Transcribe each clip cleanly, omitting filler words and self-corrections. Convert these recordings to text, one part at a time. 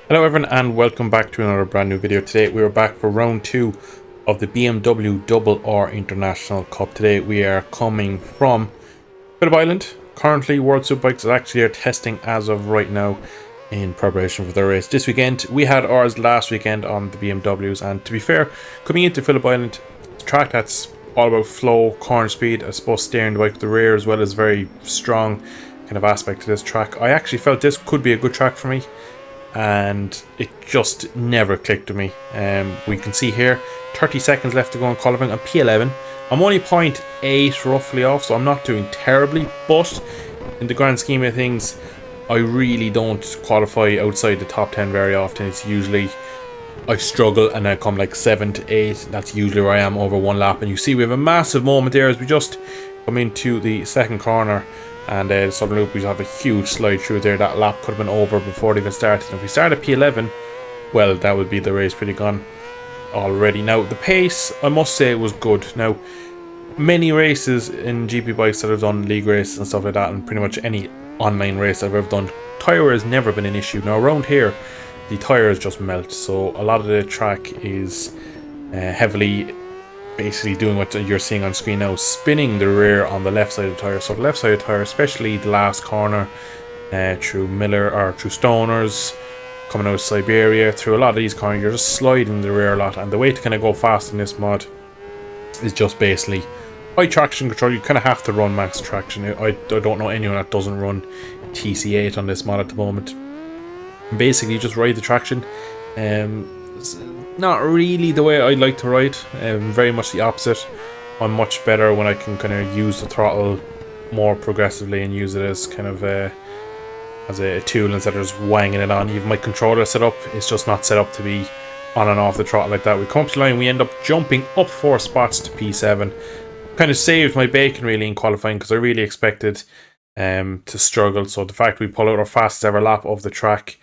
Hello everyone and welcome back to another brand new video. Today we are back for round 2 of the BMW Double R International Cup. Today we are coming from Phillip Island. Currently World Superbikes is actually are testing as of right now in preparation for the race this weekend. We had ours last weekend on the BMWs, and to be fair, coming into Phillip Island, it's a track that's all about flow, corner speed, I suppose steering the bike with the rear as well as very strong kind of aspect to this track. I actually felt this could be a good track for me, and it just never clicked with me. We can see here 30 seconds left to go in qualifying on P11. I'm only 0.8 roughly off, so I'm not doing terribly, but in the grand scheme of things I really don't qualify outside the top 10 very often. It's usually I struggle and I come like 7 to 8. That's usually where I am over one lap. And you see we have a massive moment there as we just come into the second corner and the southern loop. We have a huge slide through there. That lap could have been over before they even started. And if we start at P11, well, that would be the race pretty gone already. Now the pace, I must say, was good. Now many races in GP bikes that I've done, league races and stuff like that, and pretty much any online race I've ever done, tyre has never been an issue. Now around here the tyres just melt, so a lot of the track is heavily basically doing what you're seeing on screen now, spinning the rear on the left side of the tyre. So the left side of the tyre, especially the last corner, through Miller or through Stoners, coming out of Siberia, through a lot of these corners, you're just sliding the rear a lot. And the way to kind of go fast in this mod is just basically high traction control. You kind of have to run max traction. I don't know anyone that doesn't run TC8 on this mod at the moment. Basically just ride the traction. It's not really the way I like to ride, very much the opposite. I'm much better when I can kind of use the throttle more progressively and use it as kind of as a tool instead of just wanging it on. Even my controller setup is just not set up to be on and off the throttle like that. We come up to the line, we end up jumping up 4 spots to P7. Kind of saved my bacon really in qualifying because I really expected to struggle. So the fact we pull out our fastest ever lap of the track,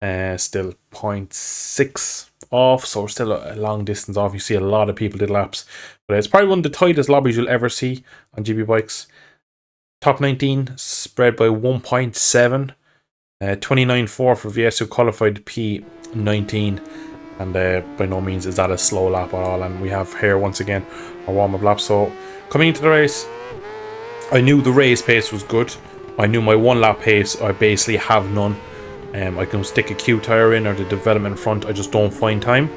still 0.6 off, so we're still a long distance off. You see a lot of people did laps, but it's probably one of the tightest lobbies you'll ever see on GB bikes. Top 19 spread by 1.7, 29.4 for VS, who qualified P19, and by no means is that a slow lap at all. And we have here once again our warm-up lap. So coming into the race, I knew the race pace was good. I knew my one lap pace I basically have none. I can stick a Q tyre in or the development front, I just don't find time.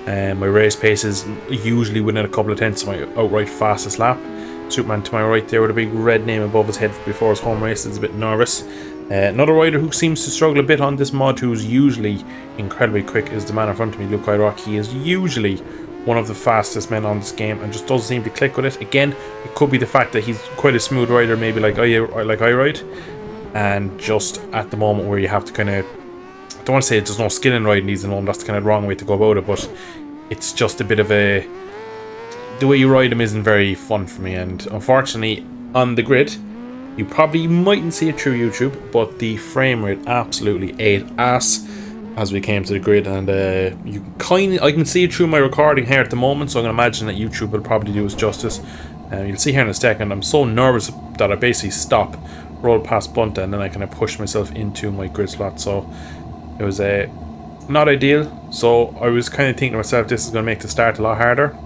My race pace is usually within a couple of tenths of my outright fastest lap. Superman to my right there with a big red name above his head before his home race is a bit nervous. Another rider who seems to struggle a bit on this mod, who's usually incredibly quick, is the man in front of me, Luke Irock. He is usually one of the fastest men on this game and just doesn't seem to click with it. Again, it could be the fact that he's quite a smooth rider, maybe like I ride, and just at the moment where you have to kind of, I don't want to say there's no skill in riding these at the moment, that's the kind of wrong way to go about it, but it's just a bit of a, the way you ride them isn't very fun for me. And unfortunately on the grid, you probably mightn't see it through YouTube, but the frame rate absolutely ate ass as we came to the grid, and I can see it through my recording here at the moment, so I'm going to imagine that YouTube will probably do its justice. You'll see here in a second, I'm so nervous that I basically stop, roll past Bunta, and then I kind of push myself into my grid slot. So it was not ideal. So I was kind of thinking to myself, this is going to make the start a lot harder.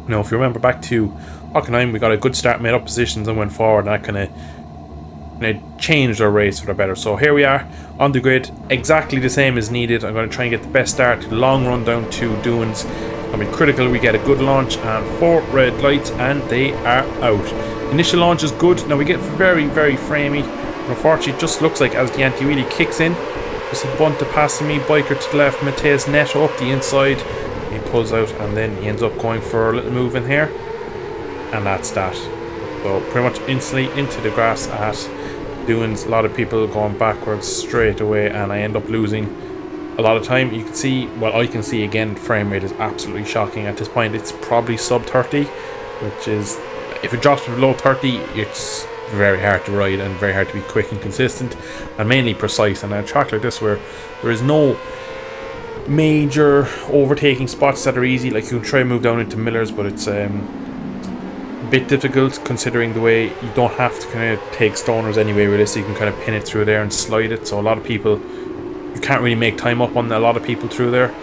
Now if you remember back to Hockenheim, we got a good start, made up positions and went forward, and that kind of changed our race for the better. So here we are on the grid, exactly the same as needed. I'm going to try and get the best start. Long run down to Dunes, going to be critical. We get a good launch and 4 red lights and they are out. Initial launch is good. Now we get very framey, but unfortunately it just looks like as the anti-wheelie kicks in, you see Bunta passing me, biker to the left, Mateus Neto up the inside, he pulls out and then he ends up going for a little move in here, and that's that. So pretty much instantly into the grass at Dunes. A lot of people going backwards straight away, and I end up losing a lot of time. You can see, well, I can see again, frame rate is absolutely shocking at this point. It's probably sub 30, which is, if it drops below 30, it's very hard to ride and very hard to be quick and consistent and mainly precise. And a track like this where there is no major overtaking spots that are easy, like you can try and move down into Millers, but it's a bit difficult considering the way you don't have to kind of take stoners anyway with this. You can kind of pin it through there and slide it. So a lot of people you can't really make time up on a lot of people through there.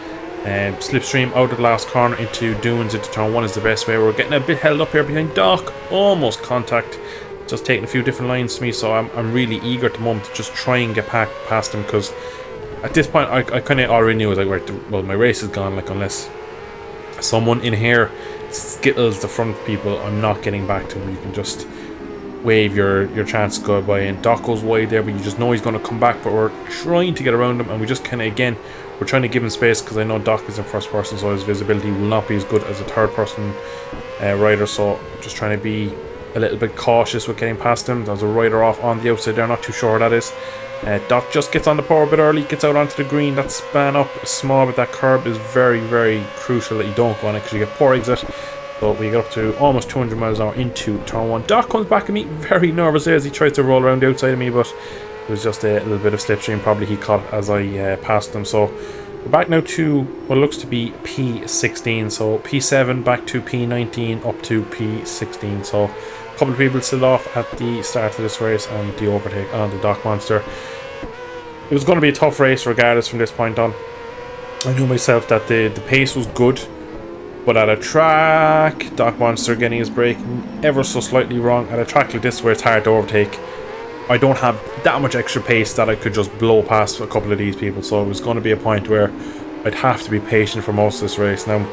Slipstream out of the last corner into dunes into turn 1 is the best way. We're getting a bit held up here behind Doc, almost contact, just taking a few different lines to me, so I'm really eager at the moment to just try and get past him, because at this point I kind of already knew, like, right, well, my race is gone, like, unless someone in here skittles the front people, I'm not getting back to him. You can just wave your chance to go by, and Doc goes wide there, but you just know he's going to come back, but we're trying to get around him, and we just kind of, again, we're trying to give him space, because I know Doc is in first person, so his visibility will not be as good as a third person rider, so just trying to be a little bit cautious with getting past him. There's a rider off on the outside there, not too sure who that is. Doc just gets on the power a bit early, gets out onto the green. That span up small, but that curb is very, very crucial that you don't go on it, because you get poor exit. So we get up to almost 200 miles an hour into turn 1. Doc comes back at me, very nervous as he tries to roll around the outside of me, but it was just a little bit of slipstream probably he caught as I passed him. So we're back now to what looks to be P16. So P7 back to P19 up to P16. So a couple of people still off at the start of this race, and the overtake on the Doc Monster. It was going to be a tough race regardless from this point on. I knew myself that the pace was good, but at a track, Doc Monster getting his brake ever so slightly wrong. At a track like this where it's hard to overtake, I don't have that much extra pace that I could just blow past a couple of these people. So it was going to be a point where I'd have to be patient for most of this race. Now,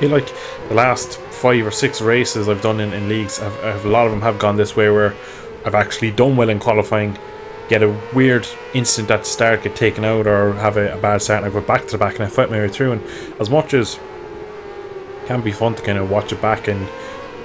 in like the last 5 or 6 races I've done in leagues, a lot of them have gone this way, where I've actually done well in qualifying, get a weird instant at the start, get taken out, or have a bad start, and I go back to the back and I fight my way through. And as much as it can be fun to kind of watch it back and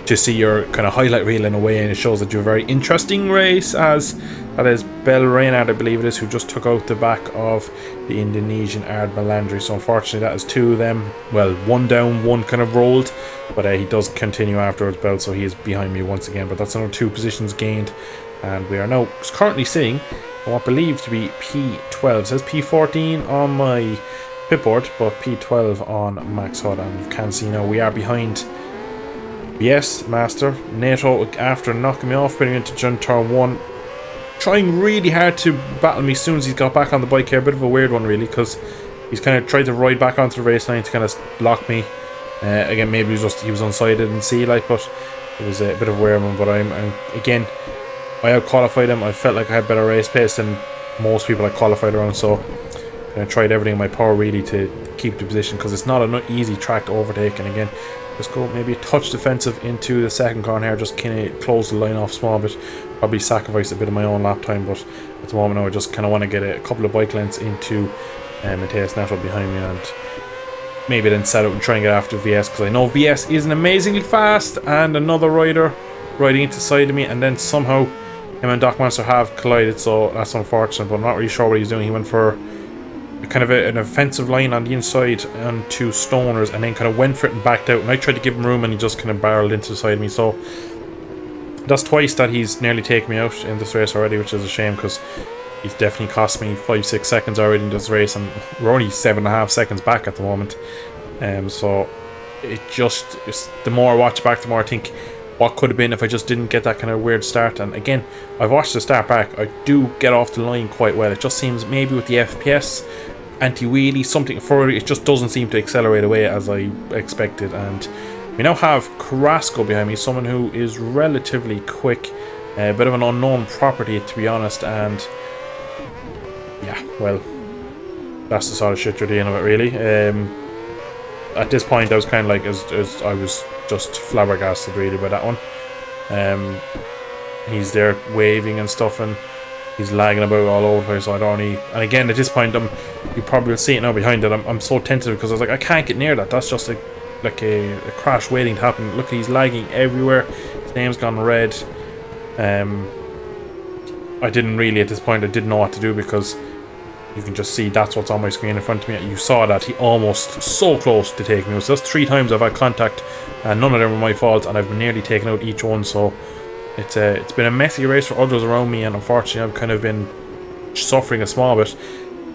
to see your kind of highlight reel in a way, and it shows that you're a very interesting race, as that is Bel Reynard, I believe it is, who just took out the back of the Indonesian Ard Melandri. So unfortunately that is 2 of them, well, 1 down, 1 kind of rolled, but he does continue afterwards, Bel, so he is behind me once again, but that's another 2 positions gained, and we are now currently sitting on what I believe to be P12. It says P14 on my pipboard, but P12 on Max HUD, and you can see now we are behind BS Master. NATO, after knocking me off pretty into turn 1, trying really hard to battle me as soon as he's got back on the bike here. A bit of a weird one really, because he's kind of tried to ride back onto the race line to kind of block me. Again, maybe he was unsighted and see, like, but it was a bit of a weird one. But I'm again, I out-qualified him. I felt like I had better race pace than most people I qualified around, so I tried everything in my power really to keep the position, because it's not an easy track to overtake. And again, just go maybe a touch defensive into the second corner here, just kind of close the line off small bit, probably sacrifice a bit of my own lap time, but at the moment now I just kind of want to get a couple of bike lengths into Matthias Netto behind me, and maybe then set out and try and get after VS, because I know VS isn't amazingly fast, and another rider riding into the side of me, and then somehow him and Doc Monster have collided, so that's unfortunate, but I'm not really sure what he's doing. He went for kind of an offensive line on the inside on 2 stoners, and then kind of went for it and backed out, and I tried to give him room and he just kind of barreled into the side of me. So that's twice that he's nearly taken me out in this race already, which is a shame, because he's definitely cost me 5-6 seconds already in this race, and we're only 7.5 seconds back at the moment. So it just, the more I watch back, the more I think what could have been if I just didn't get that kind of weird start. And again, I've watched the start back, I do get off the line quite well. It just seems maybe with the FPS, anti-wheelie, something further, it just doesn't seem to accelerate away as I expected. And we now have Carrasco behind me, someone who is relatively quick, a bit of an unknown property to be honest, and yeah, well, that's the sort of shit you're dealing with really. At this point I was kind of like, as I was just flabbergasted really by that one. He's there waving and stuff, and he's lagging about all over the place, so I don't really, and again at this point you probably will see it now behind it, I'm so tentative, because I was like, I can't get near that, that's just like a crash waiting to happen. Look, he's lagging everywhere, his name's gone red. I didn't really, at this point I didn't know what to do, because you can just see that's what's on my screen in front of me. You saw that he almost so close to taking me. So that's 3 times I've had contact, and none of them were my fault, and I've been nearly taken out each one. So it's been a messy race for others around me, and unfortunately I've kind of been suffering a small bit.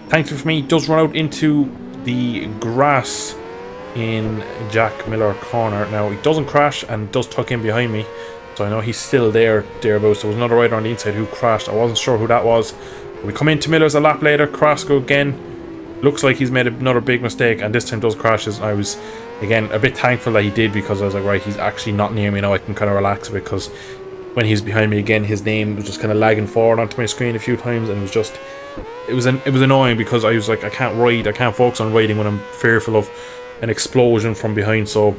Thankfully for me, he does run out into the grass in Jack Miller corner. Now he doesn't crash and does tuck in behind me, so I know he's still thereabouts. There was another rider on the inside who crashed. I wasn't sure who that was, We come into Miller's a lap later. Carrasco again looks like he's made another big mistake, and this time does crashes. I was again a bit thankful that he did, because I was like, right, he's actually not near me now. I can kind of relax a bit, because when he's behind me again, his name was just kind of lagging forward onto my screen a few times, and it was annoying, because I was like, I can't focus on riding when I'm fearful of an explosion from behind. So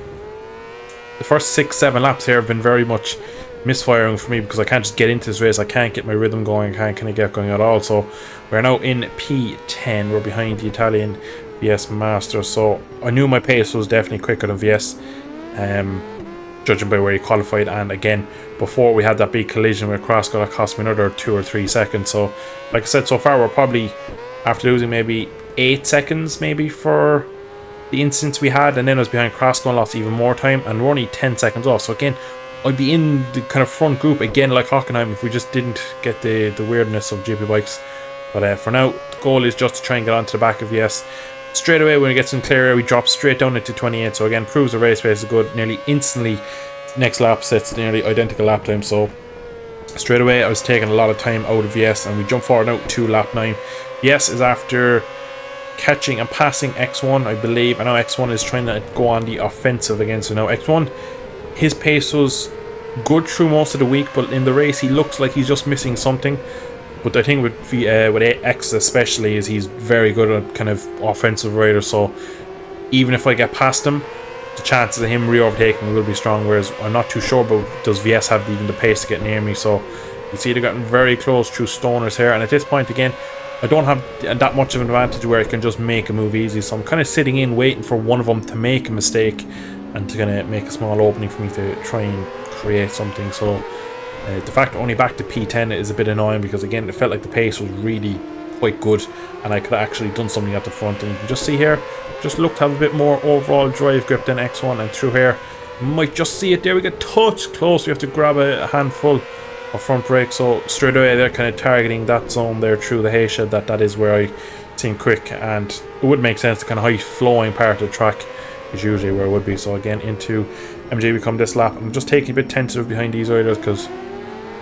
the first 6-7 laps here have been very much misfiring for me, because I can't just get into this race. I can't get my rhythm going. I can't kind of get going at all. So we're now in P10. We're behind the Italian VS Master. So I knew my pace was definitely quicker than VS, judging by where he qualified. And again, before we had that big collision with Carrasco, that cost me another 2 or 3 seconds. So like I said, so far we're probably, after losing maybe 8 seconds maybe for the instance we had, and then I was behind Carrasco and lost even more time, and we're only 10 seconds off. So again, I'd be in the kind of front group again like Hockenheim if we just didn't get the weirdness of GP bikes. But for now, the goal is just to try and get onto the back of VS. Straight away when we get some clear air, we drop straight down into 28. So again, proves the race pace is good. Nearly instantly, next lap sets nearly identical lap time. So straight away I was taking a lot of time out of VS, and we jump forward now to lap 9. VS is after catching and passing X1, I believe. I know X1 is trying to go on the offensive again. So now X1, his pace was good through most of the week, but in the race he looks like he's just missing something. But I think with X especially, is he's very good at kind of offensive rider. So even if I get past him, the chances of him re-overtaking will be strong. Whereas I'm not too sure about, does VS have even the pace to get near me? So you see they're getting very close through stoners here, and at this point again, I don't have that much of an advantage where I can just make a move easy. So I'm kind of sitting in waiting for one of them to make a mistake, and to kind of make a small opening for me to try and create something. So the fact only back to P10 is a bit annoying, because again, it felt like the pace was really quite good, and I could have actually done something at the front. And you can just see here, just look to have a bit more overall drive grip than X1, and through here, you might just see it there. We get touch close. We have to grab a handful of front brake. So straight away they're kind of targeting that zone there through the hay shed. That is where I seem quick, and it would make sense. The kind of high flowing part of the track is usually where it would be. So again, into MJ we come this lap. I'm just taking a bit tentative behind these riders, because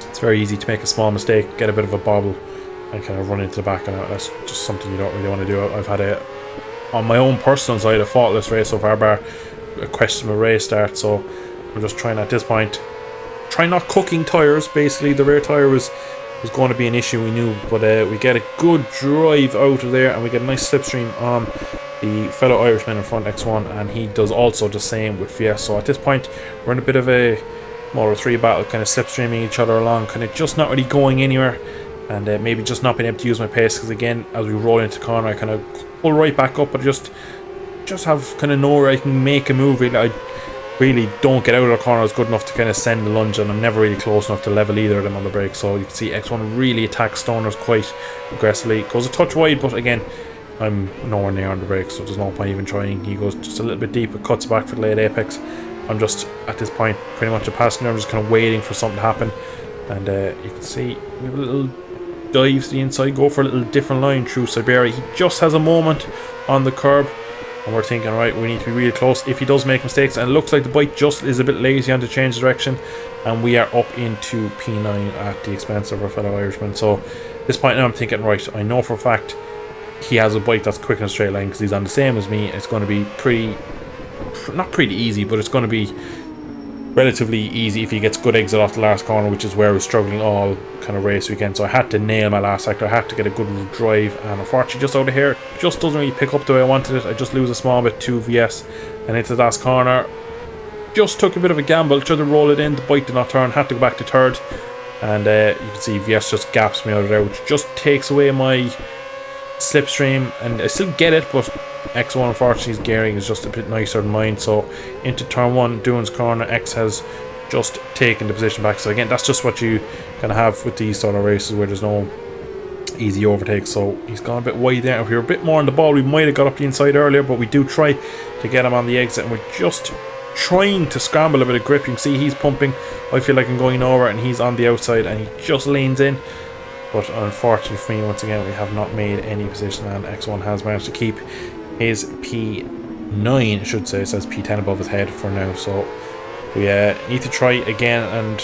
it's very easy to make a small mistake, get a bit of a bobble, and kind of run into the back. And that's just something you don't really want to do. I've had on my own personal side, a faultless race so far, bar a questionable race start. So I'm just trying at this point, try not cooking tires. Basically the rear tire was going to be an issue, we knew, but we get a good drive out of there, and we get a nice slipstream on the fellow Irishman in front, X1, and he does also the same with VS. So at this point we're in a bit of a Moto 3 battle, kind of slipstreaming each other along, kind of just not really going anywhere, and maybe just not being able to use my pace, because again, as we roll into the corner, I kind of pull right back up, but just have kind of nowhere I can make a move. I really don't get out of the corner good enough to kind of send the lunge, and I'm never really close enough to level either of them on the brake. So you can see X1 really attacks stoners quite aggressively. Goes a touch wide, but again, I'm nowhere near on the brake, so there's no point even trying. He goes just a little bit deep, it cuts back for the late apex. I'm just at this point pretty much a passenger. I'm just kind of waiting for something to happen, and you can see we have a little dive to the inside, go for a little different line through Siberia. He just has a moment on the curb, and we're thinking, right, we need to be really close if he does make mistakes. And it looks like the bike just is a bit lazy on to change direction, and we are up into P9 at the expense of our fellow Irishman. So at this point now I'm thinking, right, I know for a fact he has a bike that's quick in a straight line, because he's on the same as me. It's going to be not pretty easy, but it's going to be relatively easy if he gets good exit off the last corner, which is where I was struggling all kind of race weekend. So I had to nail my last sector, I had to get a good drive, and unfortunately just out of here, just doesn't really pick up the way I wanted it. I just lose a small bit to VS, and into the last corner, just took a bit of a gamble, tried to roll it in, the bike did not turn, had to go back to third, and you can see VS just gaps me out of there, which just takes away my slipstream, and I still get it, but X1 unfortunately his gearing is just a bit nicer than mine. So into turn 1, Doohan's corner, X has just taken the position back. So again, that's just what you kind of have with these sort of races where there's no easy overtake. So he's gone a bit wide there. If we were a bit more on the ball, we might have got up the inside earlier, but we do try to get him on the exit, and we're just trying to scramble a bit of grip. You can see he's pumping, I feel like I'm going over, and he's on the outside, and he just leans in. But unfortunately for me, once again, we have not made any position, and X1 has managed to keep his P9, I should say. It says P10 above his head for now. So we need to try again and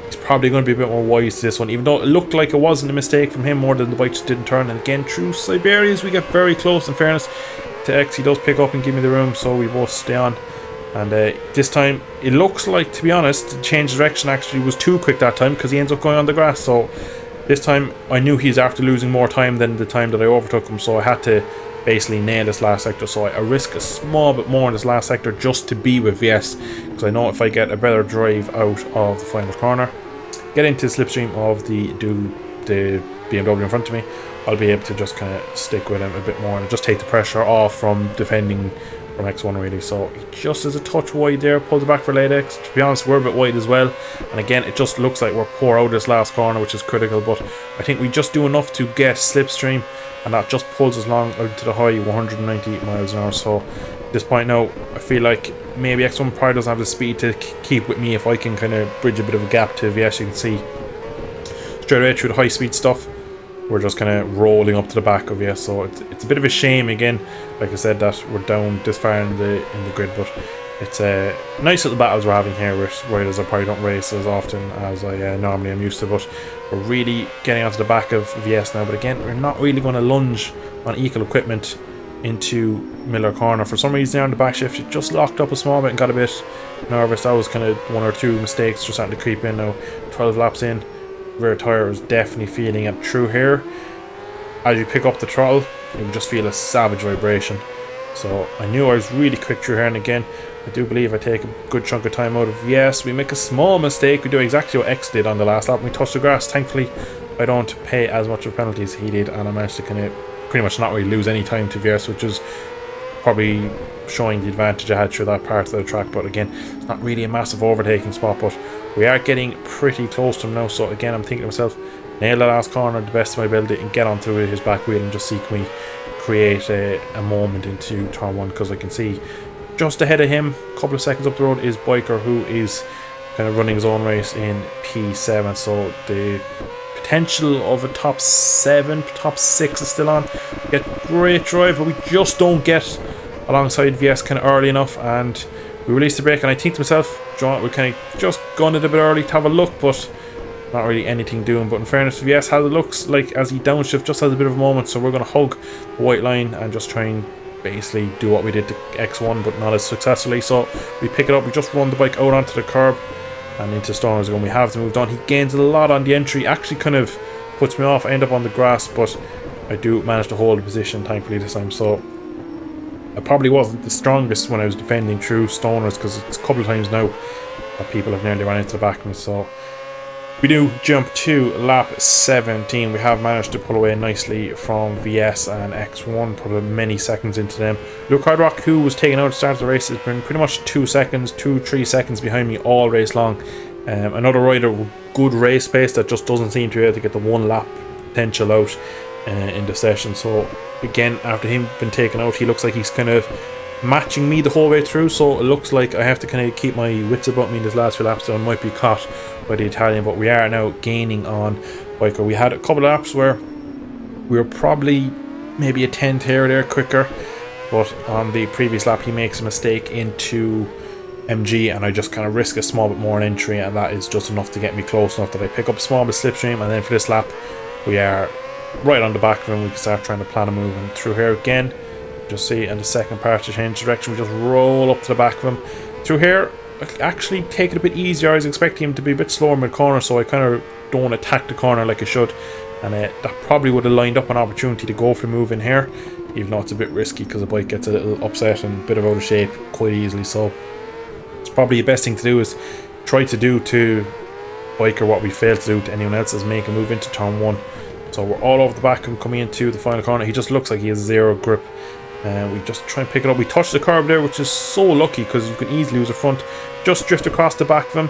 He's probably going to be a bit more wise to this one, even though it looked like it wasn't a mistake from him more than the bike just didn't turn. And again, through Siberians, we get very close. In fairness to X, he does pick up and give me the room, so we both stay on. And this time, it looks like, to be honest, the change of direction actually was too quick that time, because he ends up going on the grass. So this time, I knew he's after losing more time than the time that I overtook him, so I had to basically nail this last sector. So I risk a small bit more in this last sector just to be with VS, because I know if I get a better drive out of the final corner, get into the slipstream of the BMW in front of me, I'll be able to just kind of stick with him a bit more and just take the pressure off from defending from X1 really. So he just is a touch wide there, pulls it back for late X. To be honest, we're a bit wide as well, and again it just looks like we're poor out this last corner, which is critical, but I think we just do enough to get slipstream, and that just pulls us along out to the high 198 miles an hour. So at this point now, I feel like maybe X1 probably doesn't have the speed to keep with me if I can kind of bridge a bit of a gap to VS. You can see straight away through the high speed stuff, we're just kind of rolling up to the back of VS. So it's a bit of a shame again, like I said, that we're down this far in the grid, but it's a nice little battles we're having here with riders I probably don't race as often as I normally am used to. But we're really getting onto the back of VS now. But again, we're not really going to lunge on equal equipment into Miller Corner. For some reason there on the back shift, it just locked up a small bit and got a bit nervous. That was kind of one or two mistakes just starting to creep in now. 12 laps in, rear tyre is definitely feeling it through here. As you pick up the throttle, you can just feel a savage vibration. So I knew I was really quick through here, and again, I do believe I take a good chunk of time out of VS. We make a small mistake. We do exactly what X did on the last lap. We touch the grass. Thankfully, I don't pay as much of penalties as he did, and I managed to kind of pretty much not really lose any time to VS, which is probably showing the advantage I had through that part of the track. But again, it's not really a massive overtaking spot, but we are getting pretty close to him now. So again, I'm thinking to myself, nail the last corner the best of my ability and get onto his back wheel and just see can we create a moment into turn one, because I can see just ahead of him, a couple of seconds up the road, is Biker, who is kind of running his own race in P7. So the potential of a top 7, top 6 is still on. We get great drive, but we just don't get alongside VS kind of early enough, and we release the brake. And I think to myself, John, we kind of just gone it a bit early to have a look, but not really anything doing. But in fairness, VS has, it looks like as he downshift, just has a bit of a moment. So we're going to hug the white line and just try and basically do what we did to X1, but not as successfully. So we pick it up, we just run the bike out onto the curb and into Stoner's Gun. We have to move on. He gains a lot on the entry, actually kind of puts me off. I end up on the grass, but I do manage to hold the position thankfully this time. So I probably wasn't the strongest when I was defending through Stoners, because it's a couple of times now that people have nearly run into the back of me. So we do jump to lap 17. We have managed to pull away nicely from VS and X1, put many seconds into them. Luke Hardrock, who was taken out at the start of the race, has been pretty much 3 seconds behind me all race long. Another rider with good race pace that just doesn't seem to be able to get the 1 lap potential out in the session. So again, after him being taken out, he looks like he's kind of matching me the whole way through. So it looks like I have to kind of keep my wits about me in this last few laps, so I might be caught by the Italian. But we are now gaining on Biker. We had a couple of laps where we were probably maybe a tenth here or there quicker, but on the previous lap he makes a mistake into MG, and I just kind of risk a small bit more in entry, and that is just enough to get me close enough that I pick up a small bit slipstream. And then for this lap we are right on the back of him. We can start trying to plan a move, and through here again, just see in the second part to change direction, we just roll up to the back of him. Through here, actually take it a bit easier. I was expecting him to be a bit slower mid corner, so I kind of don't attack the corner like I should, and that probably would have lined up an opportunity to go for the move in here, even though it's a bit risky because the bike gets a little upset and a bit of out of shape quite easily. So it's probably the best thing to do is try to do to Biker what we failed to do to anyone else, is make a move into turn 1. So we're all over the back of him coming into the final corner. He just looks like he has zero grip. We just try and pick it up. We touch the curb there, which is so lucky because you can easily lose the front. Just drift across the back of him,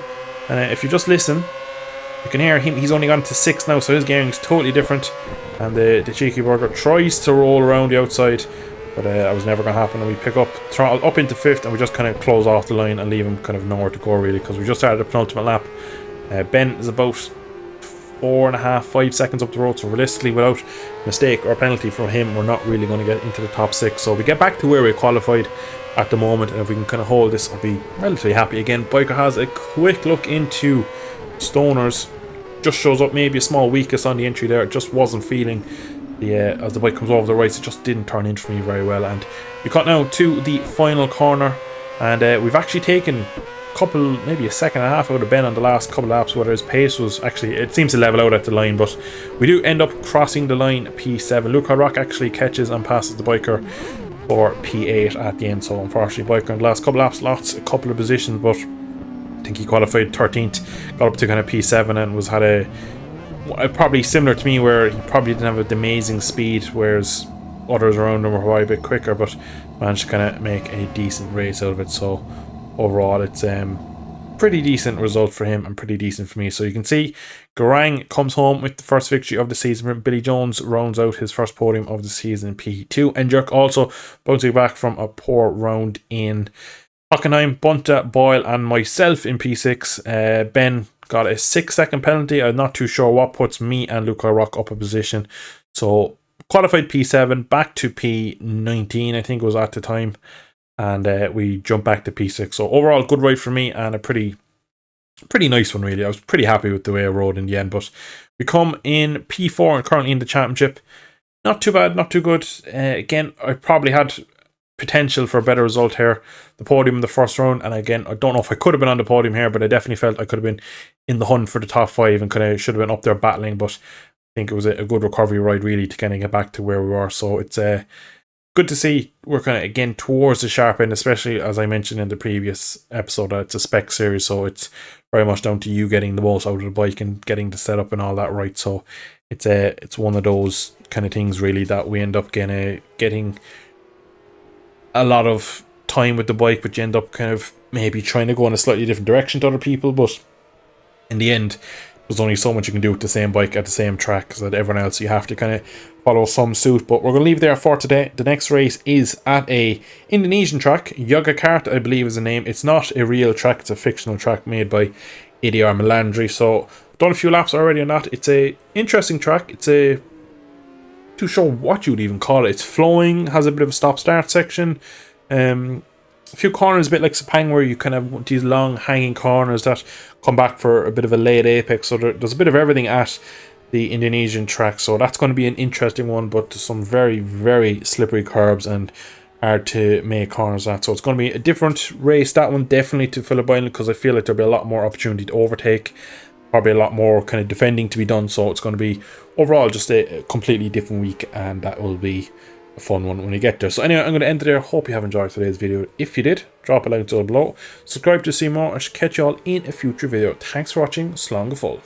and if you just listen, you can hear him. He's only gone to 6 now, so his gearing is totally different. And the cheeky burger tries to roll around the outside, but that was never going to happen. And we pick up throttle up into 5th, and we just kind of close off the line and leave him kind of nowhere to go really, because we just started the penultimate lap. Ben is about 4.5-5 seconds up the road, so realistically without mistake or penalty from him, we're not really going to get into the top 6. So we get back to where we qualified at the moment, and if we can kind of hold this, I'll be relatively happy. Again, Biker has a quick look into Stoners just shows up maybe a small weakness on the entry there. It just wasn't feeling the as the bike comes over the right, it just didn't turn in for me very well. And we cut now to the final corner, and we've actually taken a couple, maybe a second and a half out of Ben on the last couple of laps, whether his pace was actually, it seems to level out at the line, but we do end up crossing the line P7. Luke Rock actually catches and passes the biker for P8 at the end, so unfortunately biker in the last couple of laps lost a couple of positions, but I think he qualified 13th, got up to kind of P7 and was had a probably similar to me, where he probably didn't have the amazing speed, whereas others around him were quite a bit quicker, but managed to kind of make a decent race out of it. So overall, it's pretty decent result for him and pretty decent for me. So you can see Garang comes home with the first victory of the season. Billy Jones rounds out his first podium of the season in P2, and Jerk also bouncing back from a poor round in Hockenheim. Bunta, Boyle and myself in P6. Ben got a 6-second penalty. I'm not too sure what puts me and Luke Rock up a position. So qualified P7, back to P19 I think it was at the time, and we jump back to P6. So overall, good ride for me and a pretty nice one really. I was pretty happy with the way I rode in the end. But we come in P4 and currently in the championship. Not too bad, not too good. Again, I probably had potential for a better result here. The podium in the first round, and again, I don't know if I could have been on the podium here, but I definitely felt I could have been in the hunt for the top 5 and kind of should have been up there battling. But I think it was a good recovery ride really to kind of get back to where we were. So it's good to see we're kind of again towards the sharp end, especially as I mentioned in the previous episode that it's a spec series, so it's very much down to you getting the most out of the bike and getting the setup and all that right. So it's one of those kind of things really that we end up getting a lot of time with the bike, but you end up kind of maybe trying to go in a slightly different direction to other people. But in the end, there's only so much you can do with the same bike at the same track, because everyone else you have to kind of follow some suit. But we're going to leave there for today. The next race is at a Indonesian track. Yogyakarta, I believe is the name. It's not a real track, it's a fictional track made by ADR Melandri. So done a few laps already on that. It's a interesting track. It's a too sure what you'd even call it. It's flowing, has a bit of a stop-start section. A few corners, a bit like Sepang, where you kind of want these long hanging corners that come back for a bit of a late apex. So there's a bit of everything at the Indonesian track. So that's going to be an interesting one, but some very, very slippery curbs and hard to make corners at. So it's going to be a different race, that one, definitely, to Phillip Island, because I feel like there'll be a lot more opportunity to overtake. Probably a lot more kind of defending to be done. So it's going to be overall just a completely different week, and that will be a fun one when we get there. So anyway, I'm going to end it there. Hope you have enjoyed today's video. If you did, drop a like down below, subscribe to see more. I should catch you all in a future video. Thanks for watching. Slán go fóill.